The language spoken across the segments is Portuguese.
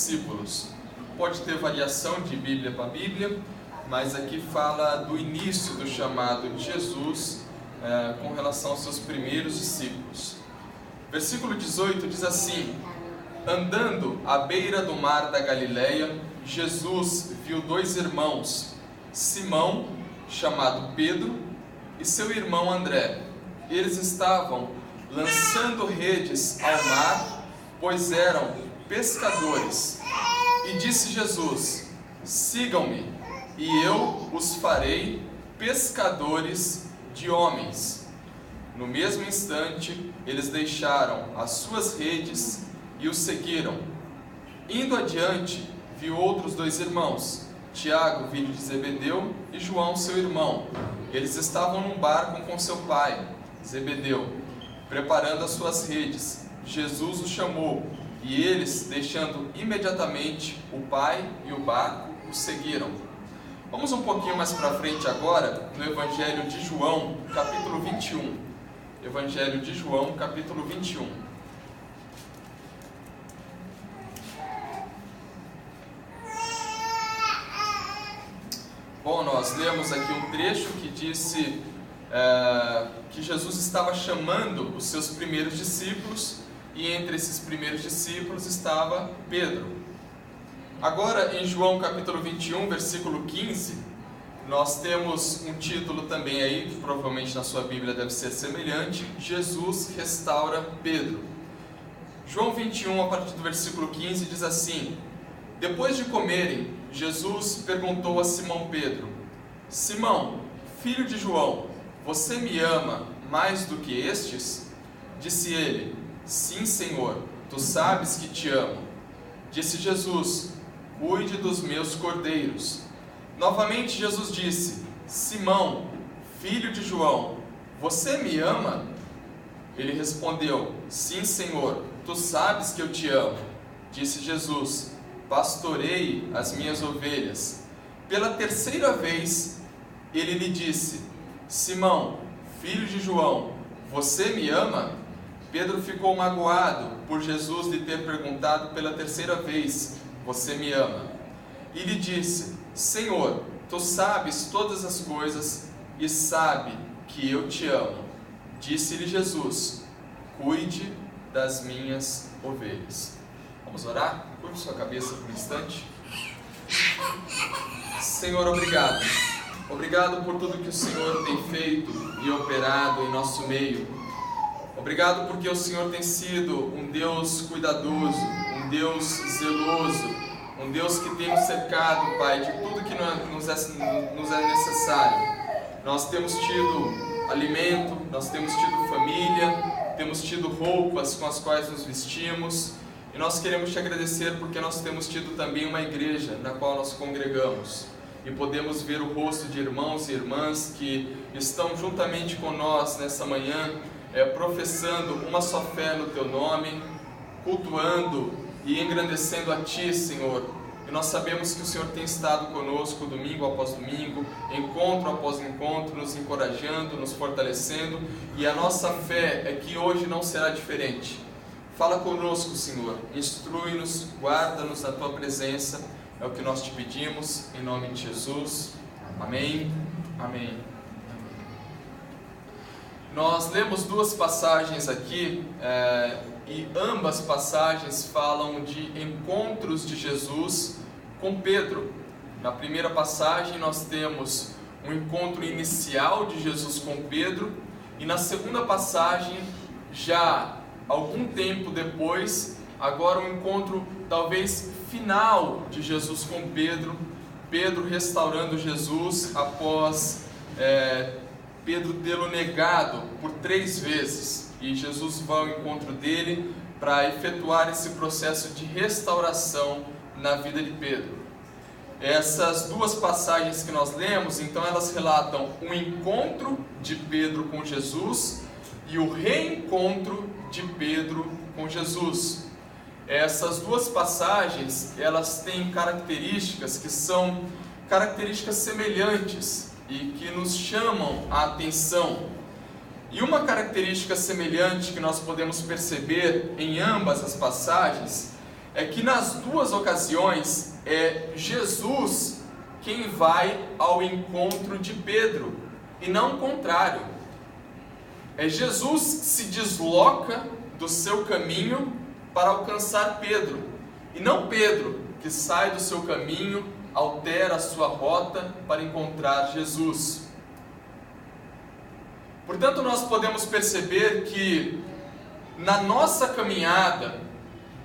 discípulos. Pode ter variação de Bíblia para Bíblia, mas aqui fala do início do chamado de Jesus com relação aos seus primeiros discípulos. Versículo 18 diz assim: andando à beira do mar da Galileia, Jesus viu dois irmãos, Simão, chamado Pedro, e seu irmão André. Eles estavam lançando redes ao mar, pois eram pescadores. E disse Jesus: sigam-me, e eu os farei pescadores de homens. No mesmo instante, eles deixaram as suas redes e os seguiram. Indo adiante, viu outros dois irmãos, Tiago, filho de Zebedeu, e João, seu irmão. Eles estavam num barco com seu pai, Zebedeu, preparando as suas redes. Jesus os chamou, e eles, deixando imediatamente o pai e o barco, os seguiram. Vamos um pouquinho mais para frente agora, no Evangelho de João, capítulo 21. Evangelho de João, capítulo 21. Bom, nós lemos aqui um trecho que disse que Jesus estava chamando os seus primeiros discípulos, e entre esses primeiros discípulos estava Pedro. Agora, em João capítulo 21, versículo 15, nós temos um título também aí, que provavelmente na sua Bíblia deve ser semelhante: Jesus restaura Pedro. João 21, a partir do versículo 15, diz assim: depois de comerem, Jesus perguntou a Simão Pedro: Simão, filho de João, você me ama mais do que estes? Disse ele: sim, Senhor, tu sabes que te amo. Disse Jesus: cuide dos meus cordeiros. Novamente Jesus disse: Simão, filho de João, você me ama? Ele respondeu: sim, Senhor, tu sabes que eu te amo. Disse Jesus: pastoreie as minhas ovelhas. Pela terceira vez ele lhe disse: Simão, filho de João, você me ama? Pedro ficou magoado por Jesus lhe ter perguntado pela terceira vez: você me ama? E lhe disse: Senhor, tu sabes todas as coisas e sabe que eu te amo. Disse-lhe Jesus: cuide das minhas ovelhas. Vamos orar? Curve sua cabeça por um instante. Senhor, obrigado. Obrigado por tudo que o Senhor tem feito e operado em nosso meio. Obrigado porque o Senhor tem sido um Deus cuidadoso, um Deus zeloso, um Deus que tem nos cercado, Pai, de tudo que nos é necessário. Nós temos tido alimento, nós temos tido família, temos tido roupas com as quais nos vestimos, e nós queremos te agradecer porque nós temos tido também uma igreja na qual nós congregamos e podemos ver o rosto de irmãos e irmãs que estão juntamente com nós nessa manhã, professando uma só fé no Teu nome, cultuando e engrandecendo a Ti, Senhor. E nós sabemos que o Senhor tem estado conosco domingo após domingo, encontro após encontro, nos encorajando, nos fortalecendo, e a nossa fé é que hoje não será diferente. Fala conosco, Senhor, instrui-nos, guarda-nos na Tua presença, é o que nós te pedimos, em nome de Jesus. Amém. Amém. Nós lemos duas passagens aqui, e ambas passagens falam de encontros de Jesus com Pedro. Na primeira passagem nós temos um encontro inicial de Jesus com Pedro, e na segunda passagem, já algum tempo depois, agora um encontro talvez final de Jesus com Pedro, Pedro restaurando Jesus após Pedro tê-lo negado por 3 vezes, e Jesus vai ao encontro dele para efetuar esse processo de restauração na vida de Pedro. Essas duas passagens que nós lemos, então, elas relatam o encontro de Pedro com Jesus e o reencontro de Pedro com Jesus. Essas duas passagens, elas têm características que são características semelhantes e que nos chamam a atenção. E uma característica semelhante que nós podemos perceber em ambas as passagens é que nas duas ocasiões é Jesus quem vai ao encontro de Pedro, e não o contrário. É Jesus que se desloca do seu caminho para alcançar Pedro, e não Pedro que sai do seu caminho, altera a sua rota para encontrar Jesus. Portanto, nós podemos perceber que na nossa caminhada,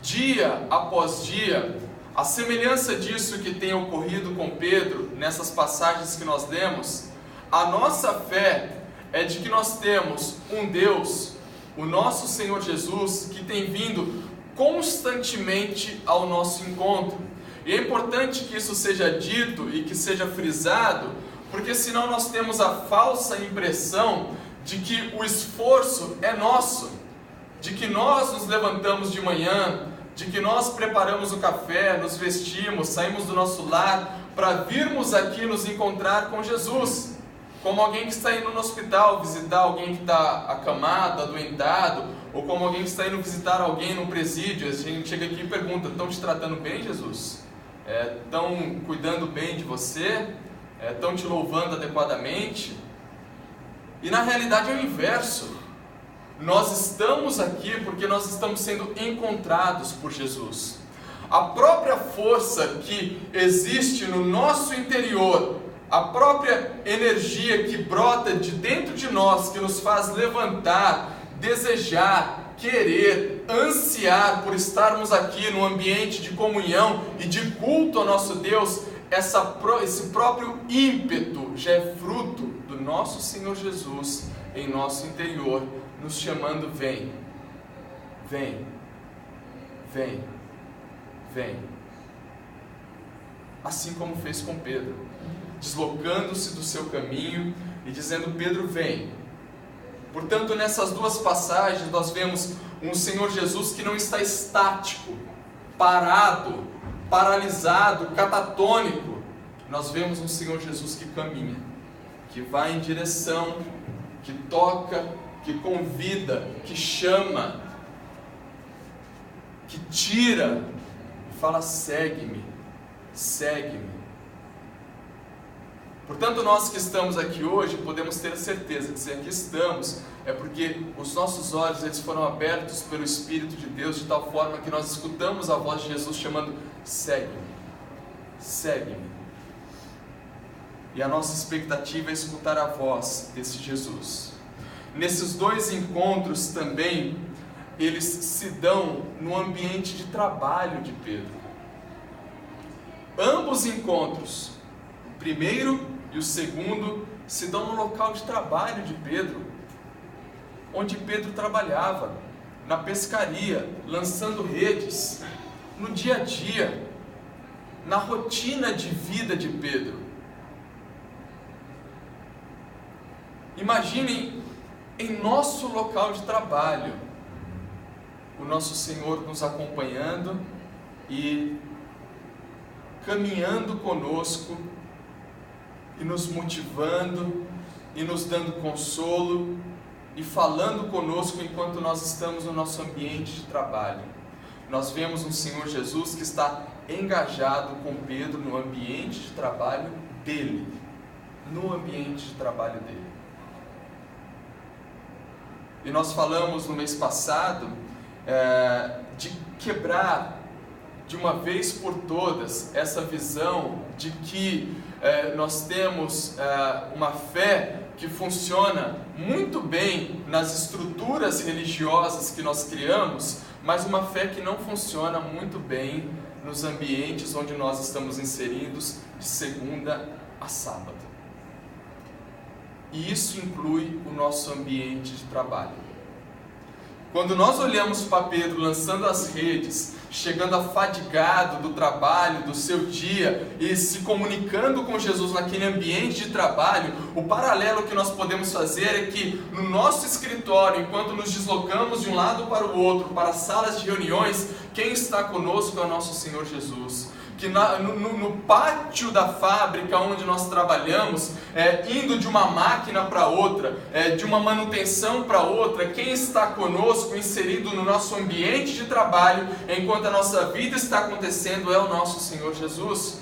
dia após dia, a semelhança disso que tem ocorrido com Pedro, nessas passagens que nós lemos, a nossa fé é de que nós temos um Deus, o nosso Senhor Jesus, que tem vindo constantemente ao nosso encontro. E é importante que isso seja dito e que seja frisado, porque senão nós temos a falsa impressão de que o esforço é nosso, de que nós nos levantamos de manhã, de que nós preparamos o café, nos vestimos, saímos do nosso lar para virmos aqui nos encontrar com Jesus, como alguém que está indo no hospital visitar alguém que está acamado, adoentado, ou como alguém que está indo visitar alguém no presídio. A gente chega aqui e pergunta: estão te tratando bem, Jesus? Estão cuidando bem de você? Estão te louvando adequadamente? E na realidade é o inverso. Nós estamos aqui porque nós estamos sendo encontrados por Jesus. A própria força que existe no nosso interior, a própria energia que brota de dentro de nós, que nos faz levantar, desejar, querer, ansiar por estarmos aqui num ambiente de comunhão e de culto ao nosso Deus, esse próprio ímpeto já é fruto do nosso Senhor Jesus em nosso interior, nos chamando: vem, vem, vem, vem. Assim como fez com Pedro, deslocando-se do seu caminho e dizendo: Pedro, vem. Portanto, nessas duas passagens nós vemos um Senhor Jesus que não está estático, parado, paralisado, catatônico. Nós vemos um Senhor Jesus que caminha, que vai em direção, que toca, que convida, que chama, que tira e fala: segue-me, segue-me. Portanto, nós que estamos aqui hoje podemos ter a certeza que se aqui estamos é porque os nossos olhos eles foram abertos pelo Espírito de Deus de tal forma que nós escutamos a voz de Jesus chamando: segue-me, segue-me. E a nossa expectativa é escutar a voz desse Jesus. Nesses dois encontros também, eles se dão no ambiente de trabalho de Pedro. Ambos encontros, o primeiro e o segundo, se dão no local de trabalho de Pedro, onde Pedro trabalhava, na pescaria, lançando redes, no dia a dia, na rotina de vida de Pedro. Imaginem em nosso local de trabalho, o nosso Senhor nos acompanhando e caminhando conosco, e nos motivando, e nos dando consolo, e falando conosco enquanto nós estamos no nosso ambiente de trabalho. Nós vemos um Senhor Jesus que está engajado com Pedro no ambiente de trabalho dele, no ambiente de trabalho dele. E nós falamos no mês passado de quebrar de uma vez por todas essa visão de que nós temos uma fé que funciona muito bem nas estruturas religiosas que nós criamos, mas uma fé que não funciona muito bem nos ambientes onde nós estamos inseridos de segunda a sábado. E isso inclui o nosso ambiente de trabalho. Quando nós olhamos para Pedro lançando as redes, chegando afadigado do trabalho, do seu dia, e se comunicando com Jesus naquele ambiente de trabalho, o paralelo que nós podemos fazer é que no nosso escritório, enquanto nos deslocamos de um lado para o outro, para salas de reuniões, quem está conosco é o nosso Senhor Jesus. Que no pátio da fábrica onde nós trabalhamos, indo de uma máquina para outra, de uma manutenção para outra, quem está conosco, inserido no nosso ambiente de trabalho, enquanto enquanto a nossa vida está acontecendo, é o nosso Senhor Jesus.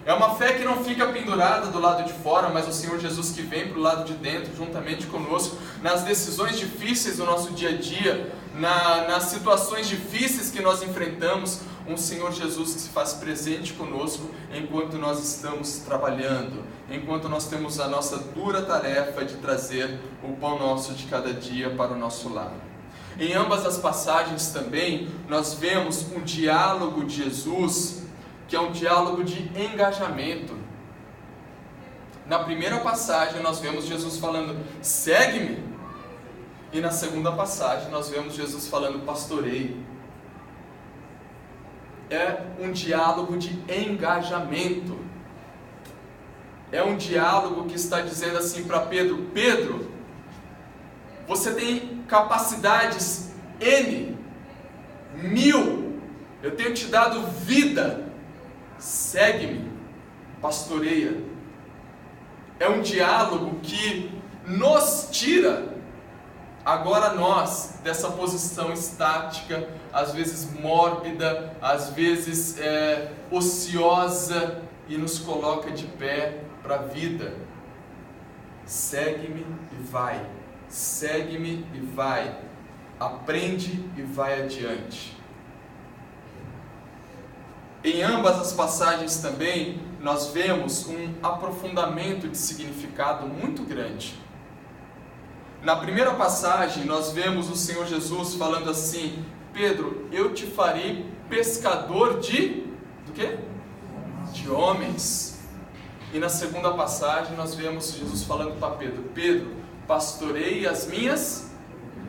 É uma fé que não fica pendurada do lado de fora, mas o Senhor Jesus que vem para o lado de dentro, juntamente conosco, nas decisões difíceis do nosso dia a dia, nas situações difíceis que nós enfrentamos, um Senhor Jesus que se faz presente conosco enquanto nós estamos trabalhando, enquanto nós temos a nossa dura tarefa de trazer o pão nosso de cada dia para o nosso lar. Em ambas as passagens também, nós vemos um diálogo de Jesus, que é um diálogo de engajamento. Na primeira passagem nós vemos Jesus falando, segue-me. E na segunda passagem nós vemos Jesus falando, pastoreie. É um diálogo de engajamento. É um diálogo que está dizendo assim para Pedro, Pedro, você tem capacidades N, 1000, eu tenho te dado vida, segue-me, pastoreia. É um diálogo que nos tira, agora nós, dessa posição estática, às vezes mórbida, às vezes ociosa, e nos coloca de pé para a vida. Segue-me e vai, segue-me e vai, aprende e vai adiante. Em ambas as passagens também, nós vemos um aprofundamento de significado muito grande. Na primeira passagem, nós vemos o Senhor Jesus falando assim, Pedro, eu te farei pescador do quê? De homens. E na segunda passagem, nós vemos Jesus falando para Pedro, Pedro, pastorei as minhas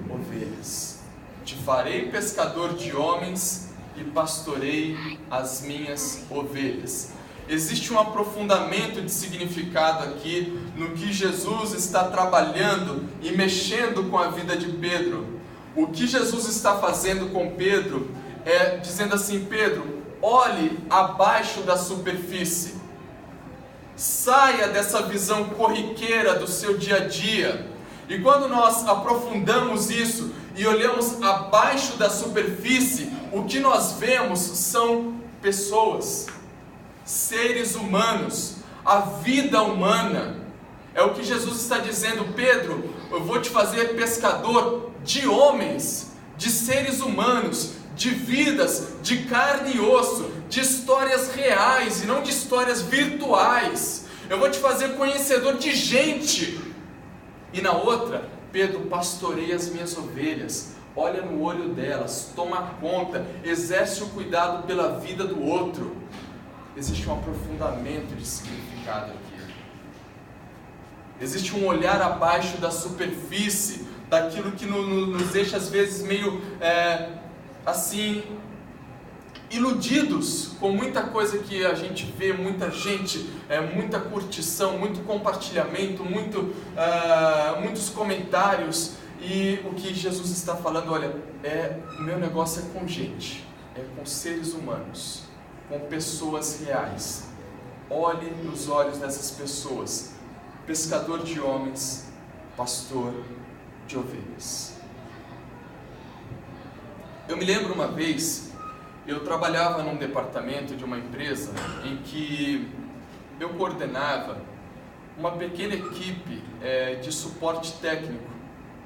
ovelhas. Te farei pescador de homens e pastorei as minhas ovelhas. Existe um aprofundamento de significado aqui no que Jesus está trabalhando e mexendo com a vida de Pedro. O que Jesus está fazendo com Pedro é dizendo assim, Pedro, olhe abaixo da superfície. Saia dessa visão corriqueira do seu dia a dia. E quando nós aprofundamos isso e olhamos abaixo da superfície, o que nós vemos são pessoas, seres humanos, a vida humana. É o que Jesus está dizendo, Pedro, eu vou te fazer pescador de homens, de seres humanos, de vidas, de carne e osso, de histórias reais e não de histórias virtuais. Eu vou te fazer conhecedor de gente. E na outra, Pedro, pastoreia as minhas ovelhas, olha no olho delas, toma conta, exerce o cuidado pela vida do outro. Existe um aprofundamento de significado aqui. Existe um olhar abaixo da superfície, daquilo que nos deixa às vezes meio assim, iludidos com muita coisa que a gente vê, muita gente, muita curtição, muito compartilhamento, muitos comentários. E o que Jesus está falando, olha, o meu negócio é com gente, é com seres humanos, com pessoas reais. Olhe nos olhos dessas pessoas, pescador de homens, pastor de ovelhas. Eu me lembro uma vez, eu trabalhava num departamento de uma empresa em que eu coordenava uma pequena equipe de suporte técnico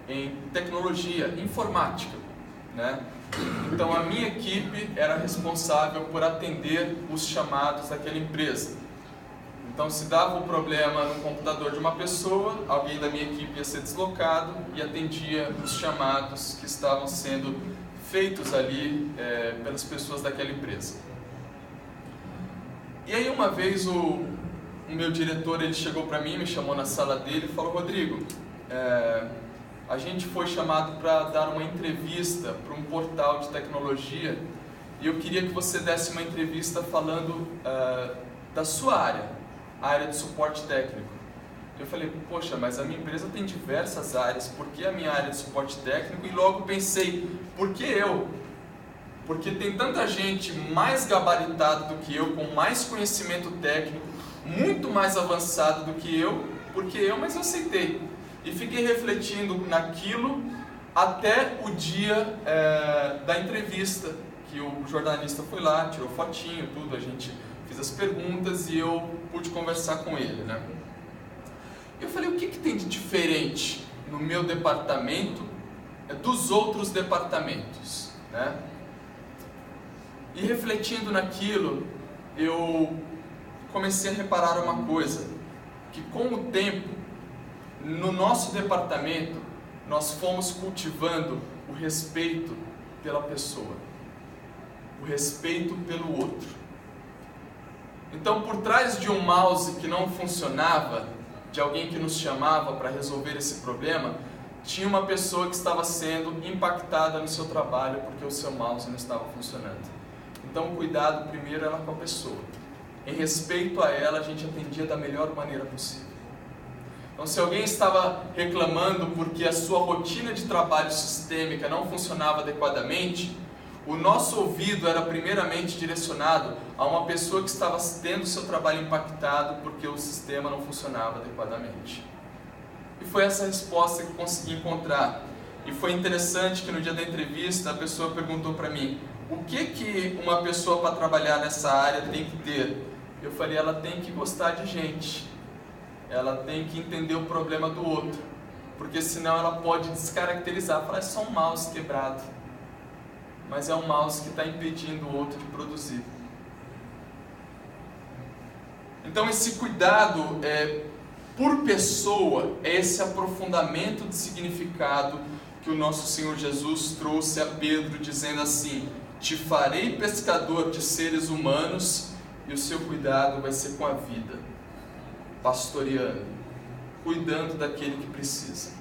em tecnologia, informática, né? Então a minha equipe era responsável por atender os chamados daquela empresa. Então se dava um problema no computador de uma pessoa, alguém da minha equipe ia ser deslocado e atendia os chamados que estavam sendo feitos ali pelas pessoas daquela empresa. E aí uma vez o meu diretor, ele chegou para mim, me chamou na sala dele e falou, Rodrigo, a gente foi chamado para dar uma entrevista para um portal de tecnologia e eu queria que você desse uma entrevista falando da sua área, a área de suporte técnico. Eu falei, poxa, mas a minha empresa tem diversas áreas, por que a minha área de suporte técnico? E logo pensei, por que eu? Porque tem tanta gente mais gabaritada do que eu, com mais conhecimento técnico, muito mais avançado do que eu, mas eu aceitei. E fiquei refletindo naquilo até o dia da entrevista, que o jornalista foi lá, tirou fotinho, tudo, a gente fez as perguntas e eu pude conversar com ele, né? Eu falei, o que tem de diferente no meu departamento dos outros departamentos, né? E refletindo naquilo, eu comecei a reparar uma coisa, que com o tempo, no nosso departamento, nós fomos cultivando o respeito pela pessoa, o respeito pelo outro. Então, por trás de um mouse que não funcionava, de alguém que nos chamava para resolver esse problema, tinha uma pessoa que estava sendo impactada no seu trabalho porque o seu mouse não estava funcionando. Então, o cuidado primeiro era com a pessoa. Em respeito a ela, a gente atendia da melhor maneira possível. Então, se alguém estava reclamando porque a sua rotina de trabalho sistêmica não funcionava adequadamente, o nosso ouvido era primeiramente direcionado a uma pessoa que estava tendo seu trabalho impactado porque o sistema não funcionava adequadamente. E foi essa resposta que eu consegui encontrar. E foi interessante que no dia da entrevista a pessoa perguntou para mim, o que uma pessoa para trabalhar nessa área tem que ter? Eu falei, ela tem que gostar de gente. Ela tem que entender o problema do outro. Porque senão ela pode descaracterizar, falar, é só um mouse quebrado. Mas é um mouse que está impedindo o outro de produzir. Então esse cuidado por pessoa é esse aprofundamento de significado que o nosso Senhor Jesus trouxe a Pedro, dizendo assim, te farei pescador de seres humanos, e o seu cuidado vai ser com a vida, pastoreando, cuidando daquele que precisa.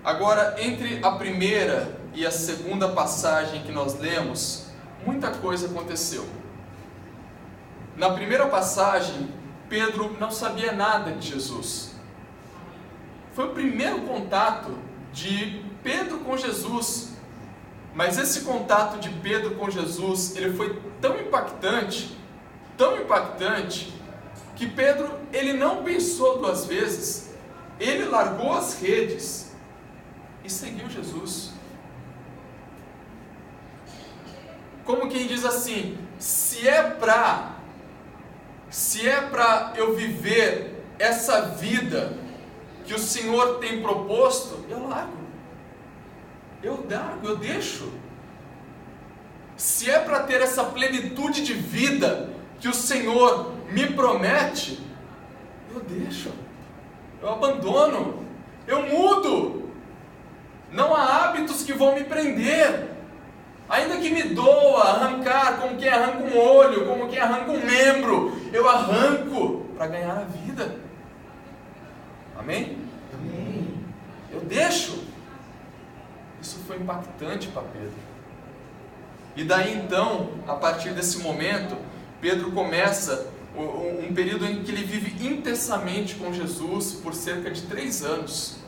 Agora, entre a primeira e a segunda passagem que nós lemos, muita coisa aconteceu. Na primeira passagem, Pedro não sabia nada de Jesus. Foi o primeiro contato de Pedro com Jesus. Mas esse contato de Pedro com Jesus, ele foi tão impactante, que Pedro, ele não pensou duas vezes. Ele largou as redes e seguiu Jesus. Como quem diz assim, se é para eu viver essa vida que o Senhor tem proposto, eu largo. Eu deixo. Se é para ter essa plenitude de vida que o Senhor me promete, eu deixo. Eu abandono. Eu mudo. Não há hábitos que vão me prender. Ainda que me doa arrancar, como quem arranca um olho, como quem arranca um membro, eu arranco para ganhar a vida. Amém? Amém. Eu deixo. Isso foi impactante para Pedro. E daí então, a partir desse momento, Pedro começa um período em que ele vive intensamente com Jesus por cerca de 3 anos.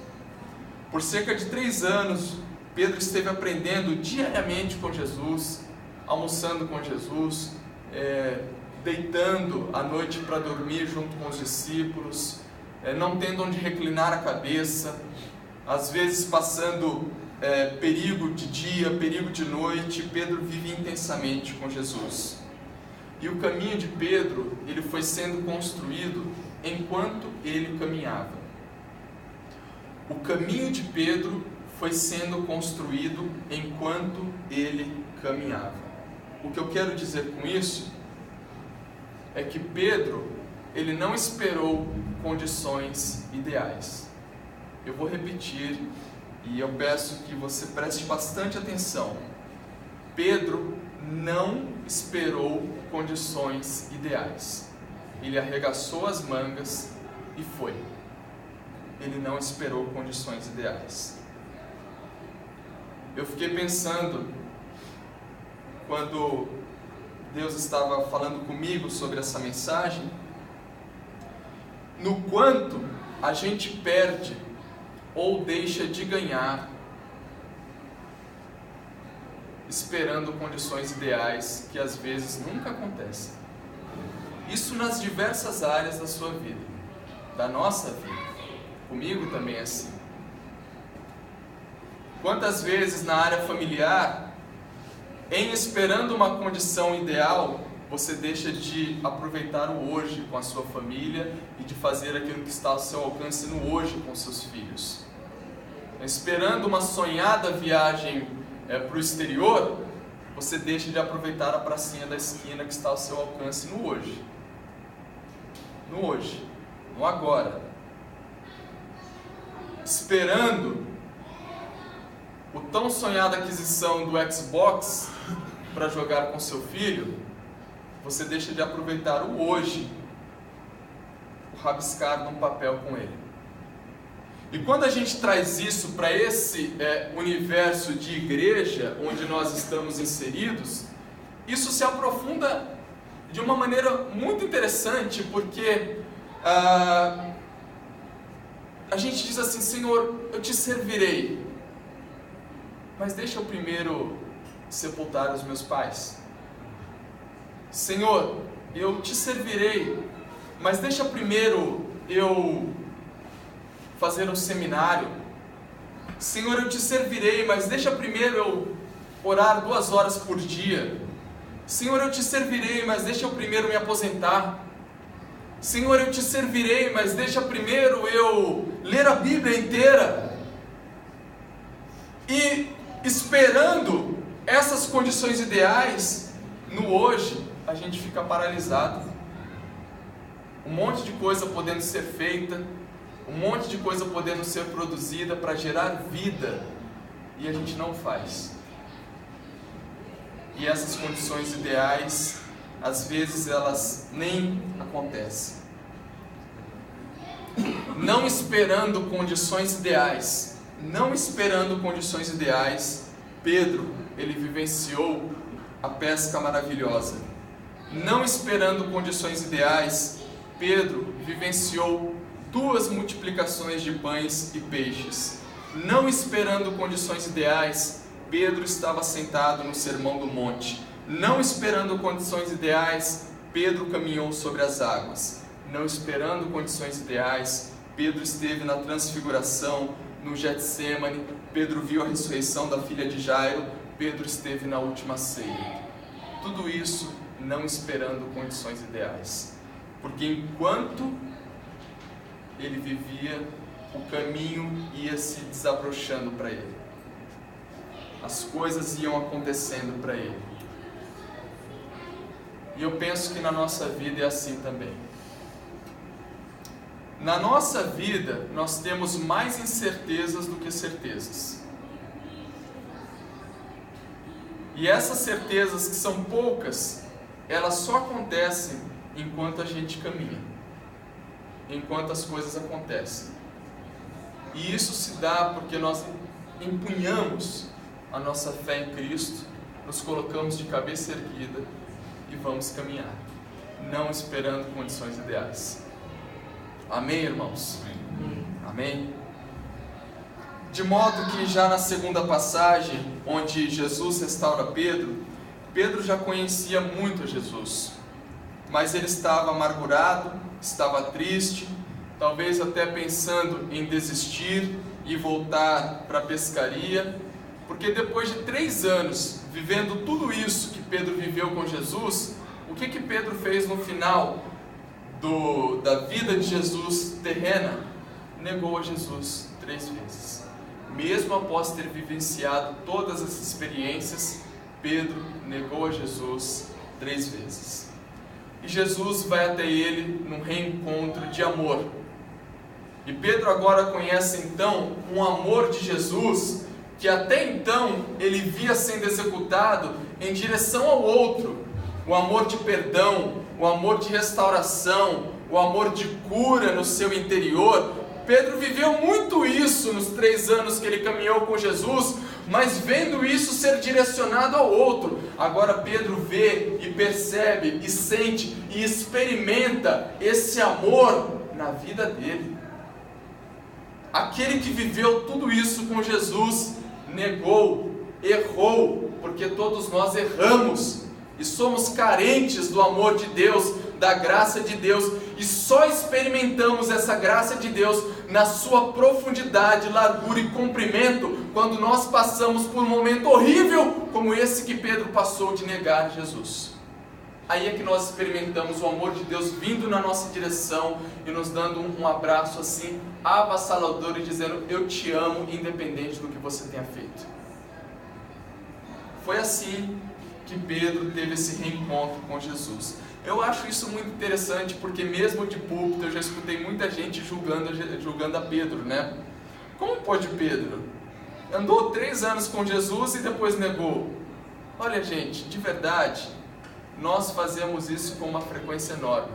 Por cerca de 3 anos, Pedro esteve aprendendo diariamente com Jesus, almoçando com Jesus, deitando à noite para dormir junto com os discípulos, não tendo onde reclinar a cabeça, às vezes passando perigo de dia, perigo de noite. Pedro vive intensamente com Jesus. E o caminho de Pedro, ele foi sendo construído enquanto ele caminhava. O caminho de Pedro foi sendo construído enquanto ele caminhava. O que eu quero dizer com isso é que Pedro, ele não esperou condições ideais. Eu vou repetir e eu peço que você preste bastante atenção. Pedro não esperou condições ideais. Ele arregaçou as mangas e foi. Ele não esperou condições ideais. Eu fiquei pensando, quando Deus estava falando comigo sobre essa mensagem, no quanto a gente perde ou deixa de ganhar esperando condições ideais que às vezes nunca acontecem. Isso nas diversas áreas da sua vida, da nossa vida. Comigo também é assim. Quantas vezes na área familiar em esperando uma condição ideal, você deixa de aproveitar o hoje com a sua família e de fazer aquilo que está ao seu alcance no hoje com seus filhos. Esperando uma sonhada viagem para o exterior, você deixa de aproveitar a pracinha da esquina que está ao seu alcance no hoje. No hoje, no agora. Esperando o tão sonhada aquisição do Xbox para jogar com seu filho, você deixa de aproveitar o hoje, o rabiscar num papel com ele. E quando a gente traz isso para esse universo de igreja, onde nós estamos inseridos, isso se aprofunda de uma maneira muito interessante, porque a gente diz assim: Senhor, eu te servirei, mas deixa eu primeiro sepultar os meus pais. Senhor, eu te servirei, mas deixa primeiro eu fazer um seminário. Senhor, eu te servirei, mas deixa primeiro eu orar 2 horas por dia. Senhor, eu te servirei, mas deixa eu primeiro me aposentar. Senhor, eu te servirei, mas deixa primeiro eu ler a Bíblia inteira. E esperando essas condições ideais, no hoje a gente fica paralisado. Um monte de coisa podendo ser feita, um monte de coisa podendo ser produzida para gerar vida, e a gente não faz. E essas condições ideais, às vezes elas nem acontecem. Não esperando condições ideais, Pedro, ele vivenciou a pesca maravilhosa. Não esperando condições ideais, Pedro vivenciou 2 multiplicações de pães e peixes. Não esperando condições ideais, Pedro estava sentado no Sermão do Monte. Não esperando condições ideais, Pedro caminhou sobre as águas. Não esperando condições ideais, Pedro esteve na transfiguração, no Getsêmani. Pedro viu a ressurreição da filha de Jairo. Pedro esteve na última ceia. Tudo isso não esperando condições ideais, porque enquanto ele vivia, o caminho ia se desabrochando para ele, as coisas iam acontecendo para ele. E eu penso que na nossa vida é assim também. Na nossa vida nós temos mais incertezas do que certezas. E essas certezas, que são poucas, elas só acontecem enquanto a gente caminha, enquanto as coisas acontecem. E isso se dá porque nós empunhamos a nossa fé em Cristo, nos colocamos de cabeça erguida e vamos caminhar, não esperando condições ideais. Amém, irmãos? Amém? De modo que já na segunda passagem, onde Jesus restaura Pedro, Pedro já conhecia muito a Jesus, mas ele estava amargurado, estava triste, talvez até pensando em desistir e voltar para a pescaria, porque depois de 3 anos vivendo tudo isso que Pedro viveu com Jesus, o que Pedro fez no final da vida de Jesus terrena? Negou a Jesus 3 vezes. Mesmo após ter vivenciado todas as experiências, Pedro negou a Jesus 3 vezes. E Jesus vai até ele num reencontro de amor. E Pedro agora conhece então um amor de Jesus que até então ele via sendo executado em direção ao outro. O amor de perdão, o amor de restauração, o amor de cura no seu interior. Pedro viveu muito isso nos 3 anos que ele caminhou com Jesus, mas vendo isso ser direcionado ao outro. Agora Pedro vê e percebe e sente e experimenta esse amor na vida dele. Aquele que viveu tudo isso com Jesus negou, errou, porque todos nós erramos e somos carentes do amor de Deus, da graça de Deus, e só experimentamos essa graça de Deus na sua profundidade, largura e comprimento, quando nós passamos por um momento horrível, como esse que Pedro passou de negar Jesus. Aí é que nós experimentamos o amor de Deus vindo na nossa direção e nos dando um abraço assim, avassalador, e dizendo: eu te amo, independente do que você tenha feito. Foi assim que Pedro teve esse reencontro com Jesus. Eu acho isso muito interessante, porque mesmo de púlpito eu já escutei muita gente julgando a Pedro, né? Como pode Pedro? Andou 3 anos com Jesus e depois negou. Olha, gente, de verdade, nós fazemos isso com uma frequência enorme.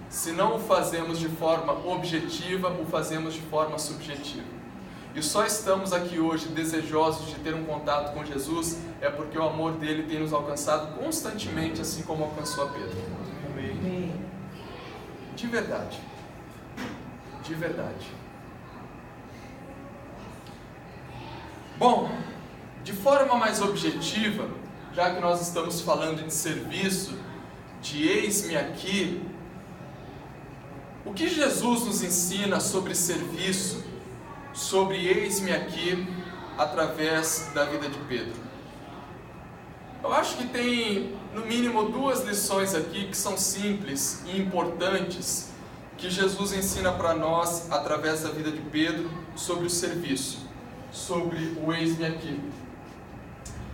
Se não o fazemos de forma objetiva, o fazemos de forma subjetiva. E só estamos aqui hoje desejosos de ter um contato com Jesus é porque o amor dele tem nos alcançado constantemente, assim como alcançou a Pedro. Amém. De verdade. De verdade. Bom, de forma mais objetiva, já que nós estamos falando de serviço, de eis-me aqui, o que Jesus nos ensina sobre serviço, sobre eis-me aqui, através da vida de Pedro? Eu acho que tem, no mínimo, 2 lições aqui que são simples e importantes, que Jesus ensina para nós, através da vida de Pedro, sobre o serviço, sobre o eis-me aqui.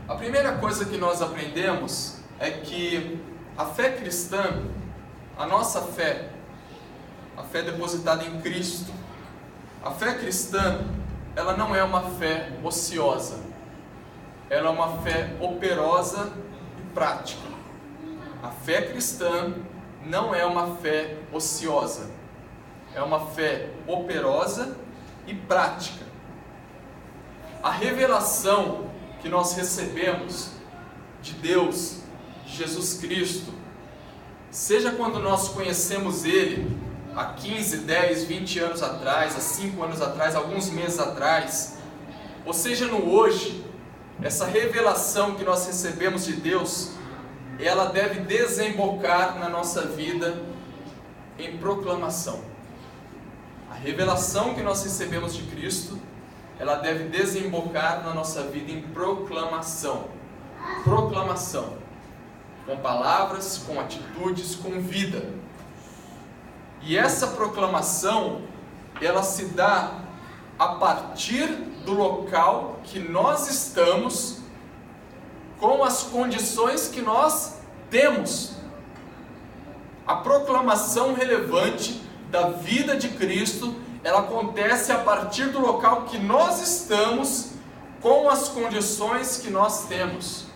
A primeira coisa que nós aprendemos é que a fé cristã, a nossa fé, a fé depositada em Cristo, a fé cristã, ela não é uma fé ociosa, ela é uma fé operosa e prática. A fé cristã não é uma fé ociosa, é uma fé operosa e prática. A revelação que nós recebemos de Deus, de Jesus Cristo, seja quando nós conhecemos Ele há 15, 10, 20 anos atrás, há 5 anos atrás, alguns meses atrás, ou seja no hoje, essa revelação que nós recebemos de Deus, ela deve desembocar na nossa vida em proclamação. A revelação que nós recebemos de Cristo, ela deve desembocar na nossa vida em proclamação. Proclamação. Com palavras, com atitudes, com vida. E essa proclamação, ela se dá a partir do local que nós estamos, com as condições que nós temos. A proclamação relevante da vida de Cristo, ela acontece a partir do local que nós estamos, com as condições que nós temos.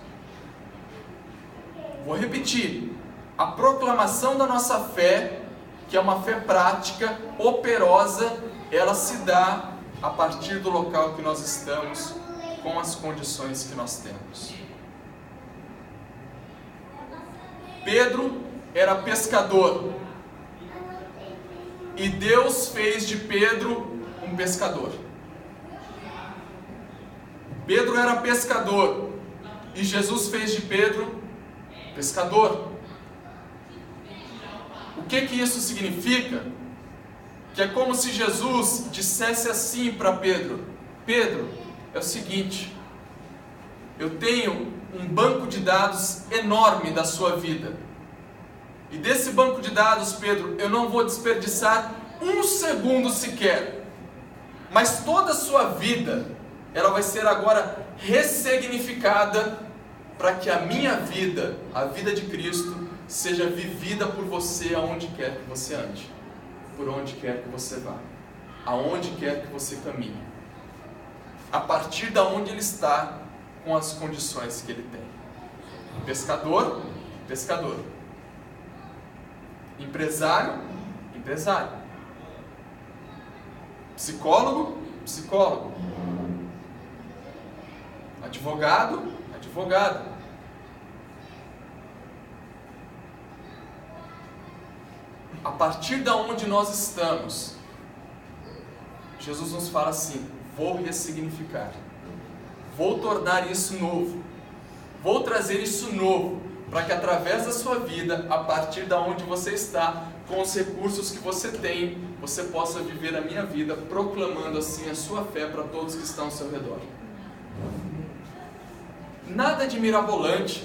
Vou repetir. A proclamação da nossa fé, que é uma fé prática, operosa, ela se dá a partir do local que nós estamos, com as condições que nós temos. Pedro era pescador, e Deus fez de Pedro um pescador. Pedro era pescador, e Jesus fez de Pedro pescador. O que isso significa? Que é como se Jesus dissesse assim para Pedro: Pedro, é o seguinte, eu tenho um banco de dados enorme da sua vida, e desse banco de dados, Pedro, eu não vou desperdiçar 1 segundo sequer, mas toda a sua vida, ela vai ser agora ressignificada, para que a minha vida, a vida de Cristo, seja vivida por você aonde quer que você ande, por onde quer que você vá, aonde quer que você caminhe, a partir da onde ele está, com as condições que ele tem. Pescador, pescador. Empresário, empresário. Psicólogo, psicólogo. Advogado, advogado. A partir da onde nós estamos, Jesus nos fala assim: vou ressignificar, vou tornar isso novo, vou trazer isso novo, para que através da sua vida, a partir da onde você está, com os recursos que você tem, você possa viver a minha vida proclamando assim a sua fé para todos que estão ao seu redor. Nada de mirabolante.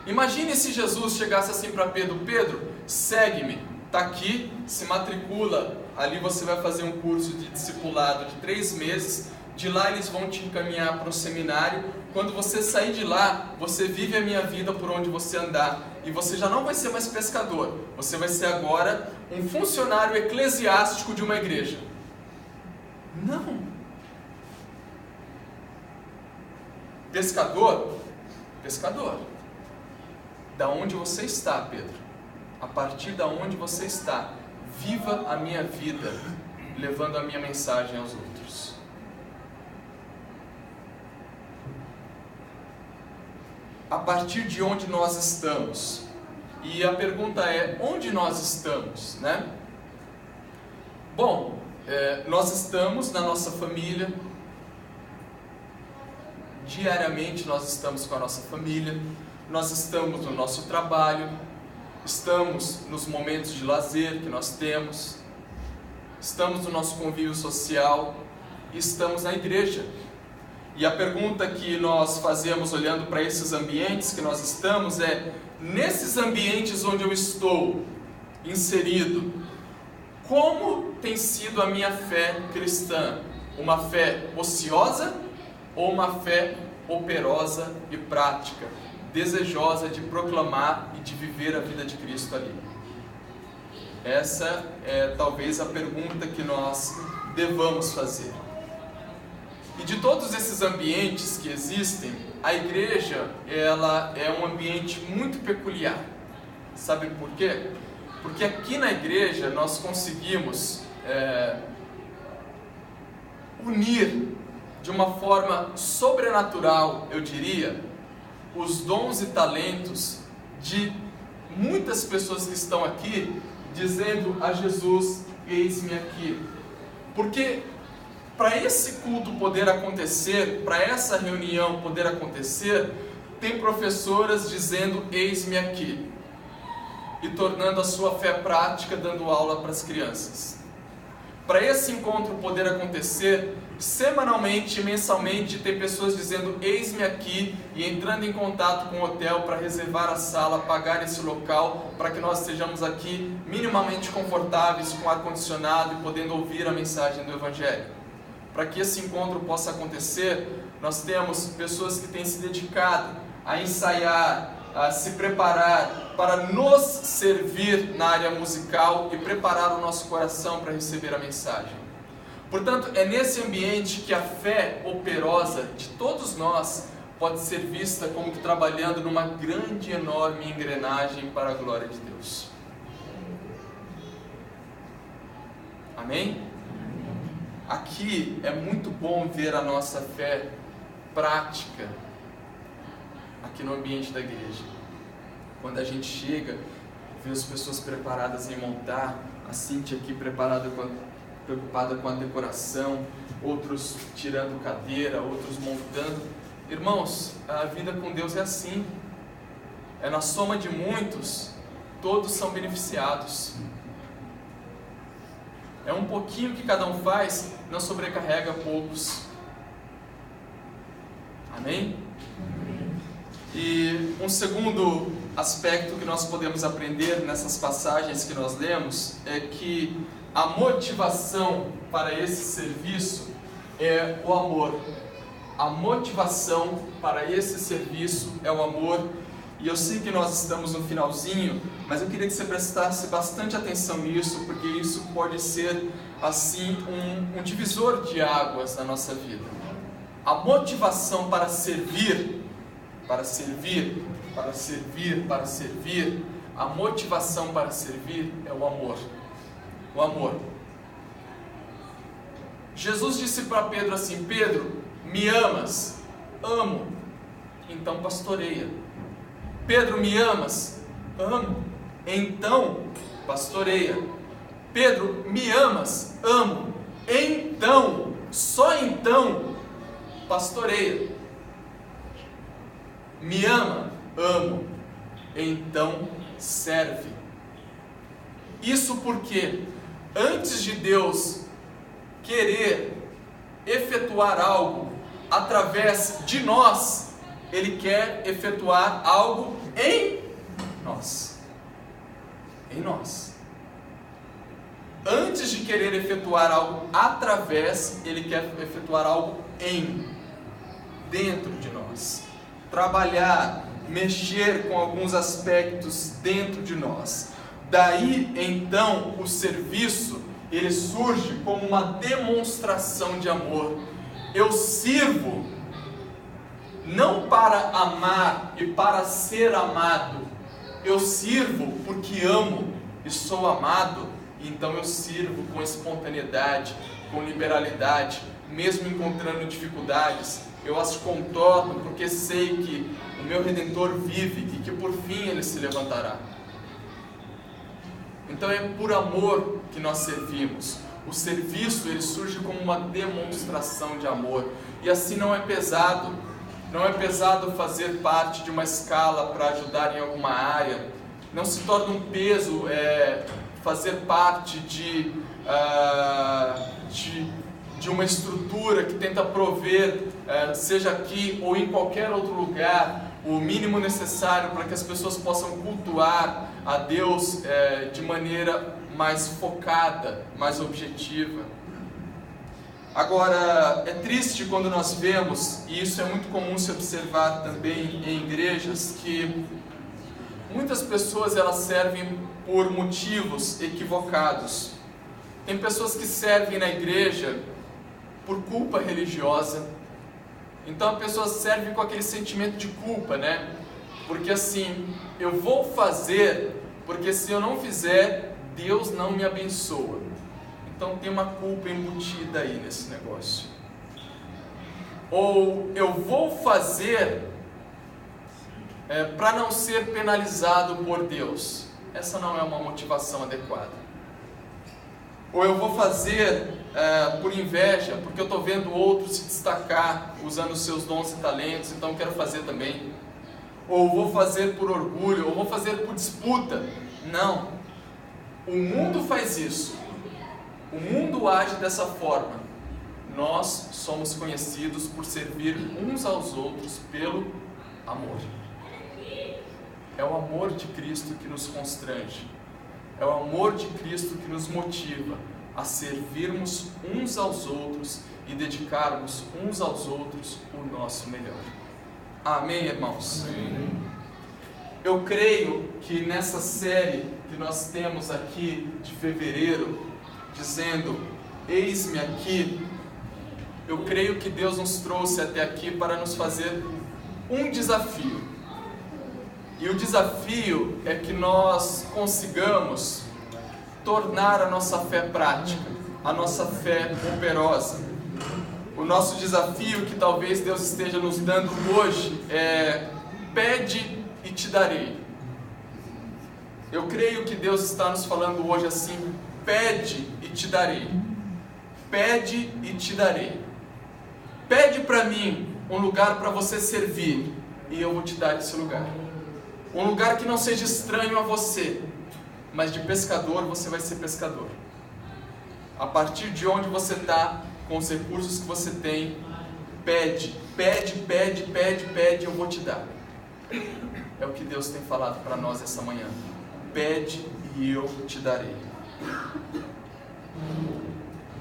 Imagine se Jesus chegasse assim para Pedro: Pedro, segue-me, está aqui, se matricula, ali você vai fazer um curso de discipulado de 3 meses, de lá eles vão te encaminhar para um seminário, quando você sair de lá, você vive a minha vida por onde você andar, e você já não vai ser mais pescador, você vai ser agora um funcionário eclesiástico de uma igreja. Não. Pescador? Pescador. Da onde você está, Pedro? A partir da onde você está, viva a minha vida, levando a minha mensagem aos outros. A partir de onde nós estamos? E a pergunta é, onde nós estamos, né? Bom, nós estamos na nossa família. Diariamente nós estamos com a nossa família, nós estamos no nosso trabalho, estamos nos momentos de lazer que nós temos, estamos no nosso convívio social, estamos na igreja. E a pergunta que nós fazemos olhando para esses ambientes que nós estamos é: nesses ambientes onde eu estou inserido, como tem sido a minha fé cristã? Uma fé ociosa ou uma fé operosa e prática, desejosa de proclamar e de viver a vida de Cristo ali? Essa é talvez a pergunta que nós devamos fazer. E de todos esses ambientes que existem, a igreja, ela é um ambiente muito peculiar. Sabe por quê? Porque aqui na igreja nós conseguimos unir de uma forma sobrenatural, eu diria, os dons e talentos de muitas pessoas que estão aqui, dizendo a Jesus: eis-me aqui. Porque para esse culto poder acontecer, para essa reunião poder acontecer, tem professoras dizendo: eis-me aqui, e tornando a sua fé prática, dando aula para as crianças. Para esse encontro poder acontecer, semanalmente, mensalmente, tem pessoas dizendo: eis-me aqui, e entrando em contato com o hotel para reservar a sala, pagar esse local, para que nós estejamos aqui minimamente confortáveis, com ar-condicionado e podendo ouvir a mensagem do Evangelho. Para que esse encontro possa acontecer, nós temos pessoas que têm se dedicado a ensaiar, a se preparar para nos servir na área musical e preparar o nosso coração para receber a mensagem. Portanto, é nesse ambiente que a fé operosa de todos nós pode ser vista como que trabalhando numa grande, enorme engrenagem para a glória de Deus. Amém? Aqui é muito bom ver a nossa fé prática aqui no ambiente da igreja. Quando a gente chega, vê as pessoas preparadas em montar, a Cíntia aqui preocupada com a decoração, outros tirando cadeira, outros montando. Irmãos, a vida com Deus é assim. É na soma de muitos, todos são beneficiados. É um pouquinho que cada um faz, não sobrecarrega poucos. Amém? E um segundo aspecto que nós podemos aprender nessas passagens que nós lemos é que a motivação para esse serviço é o amor. A motivação para esse serviço é o amor. E eu sei que nós estamos no finalzinho, mas eu queria que você prestasse bastante atenção nisso, porque isso pode ser, assim, um divisor de águas na nossa vida. A motivação para servir, a motivação para servir é o amor. O amor. Jesus disse para Pedro assim: Pedro, me amas? Amo. Então pastoreia. Pedro, me amas? Amo. Então pastoreia. Pedro, me amas? Amo. Então, só então, pastoreia. Me ama? Amo. Então serve. Isso porque antes de Deus querer efetuar algo através de nós, Ele quer efetuar algo em nós. Em nós. Antes de querer efetuar algo através, Ele quer efetuar algo dentro de nós. Trabalhar, mexer com alguns aspectos dentro de nós. Daí, então, o serviço, ele surge como uma demonstração de amor. Eu sirvo não para amar e para ser amado. Eu sirvo porque amo e sou amado. Então eu sirvo com espontaneidade, com liberalidade, mesmo encontrando dificuldades. Eu as contorno porque sei que o meu Redentor vive e que por fim Ele se levantará. Então é por amor que nós servimos. O serviço, ele surge como uma demonstração de amor. E assim não é pesado. Não é pesado fazer parte de uma escala para ajudar em alguma área. Não se torna um peso fazer parte de uma estrutura que tenta prover, seja aqui ou em qualquer outro lugar, o mínimo necessário para que as pessoas possam cultuar a Deus de maneira mais focada, mais objetiva. Agora, é triste quando nós vemos, e isso é muito comum se observar também em igrejas, que muitas pessoas elas servem por motivos equivocados. Tem pessoas que servem na igreja por culpa religiosa. Então a pessoa serve com aquele sentimento de culpa, né? Porque assim, eu vou fazer, porque se eu não fizer, Deus não me abençoa. Então tem uma culpa embutida aí nesse negócio. Ou eu vou fazer para não ser penalizado por Deus. Essa não é uma motivação adequada. Ou eu vou fazer por inveja, porque eu estou vendo outros se destacar usando os seus dons e talentos, então eu quero fazer também. Ou vou fazer por orgulho, ou vou fazer por disputa. Não. O mundo faz isso. O mundo age dessa forma. Nós somos conhecidos por servir uns aos outros pelo amor. É o amor de Cristo que nos constrange. É o amor de Cristo que nos motiva a servirmos uns aos outros e dedicarmos uns aos outros o nosso melhor. Amém, irmãos? Amém. Eu creio que nessa série que nós temos aqui de fevereiro, dizendo, eis-me aqui, eu creio que Deus nos trouxe até aqui para nos fazer um desafio. E o desafio é que nós consigamos tornar a nossa fé prática, a nossa fé operosa. O nosso desafio que talvez Deus esteja nos dando hoje é: pede e te darei. Eu creio que Deus está nos falando hoje assim: pede e te darei. Pede e te darei. Pede para mim um lugar para você servir e eu vou te dar esse lugar. Um lugar que não seja estranho a você, mas de pescador você vai ser pescador. A partir de onde você está, com os recursos que você tem, pede, eu vou te dar. É o que Deus tem falado para nós essa manhã. Pede e eu te darei.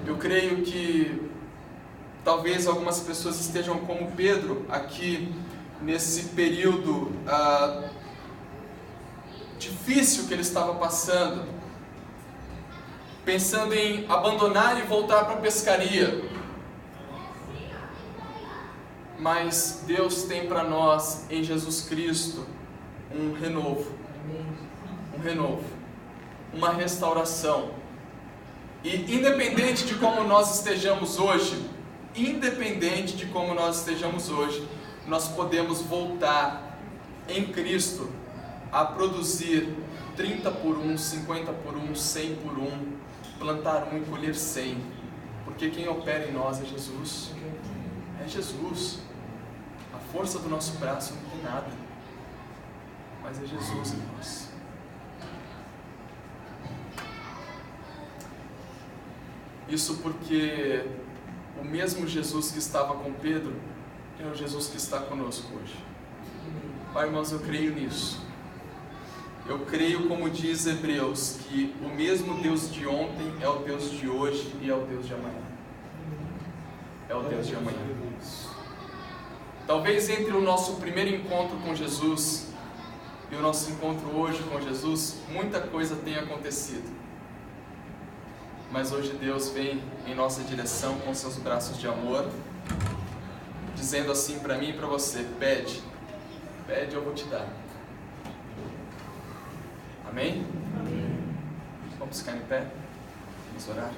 Eu creio que talvez algumas pessoas estejam como Pedro aqui nesse período difícil que ele estava passando, pensando em abandonar e voltar para a pescaria. Mas Deus tem para nós em Jesus Cristo um renovo, uma restauração. E independente de como nós estejamos hoje, nós podemos voltar em Cristo a produzir 30 por 1, 50 por 1, 100 por 1, plantar 1 e colher 100, porque quem opera em nós é Jesus. É Jesus. A força do nosso braço não tem nada, mas é Jesus em nós. Isso porque o mesmo Jesus que estava com Pedro é o Jesus que está conosco hoje. Pai, irmãos, eu creio nisso. Eu creio, como diz Hebreus, que o mesmo Deus de ontem é o Deus de hoje e é o Deus de amanhã. É o Deus de amanhã. Talvez entre o nosso primeiro encontro com Jesus e o nosso encontro hoje com Jesus, muita coisa tenha acontecido. Mas hoje Deus vem em nossa direção com seus braços de amor, dizendo assim para mim e para você: pede, pede, eu vou te dar. Amém? Amém. Vamos ficar em pé? Vamos orar?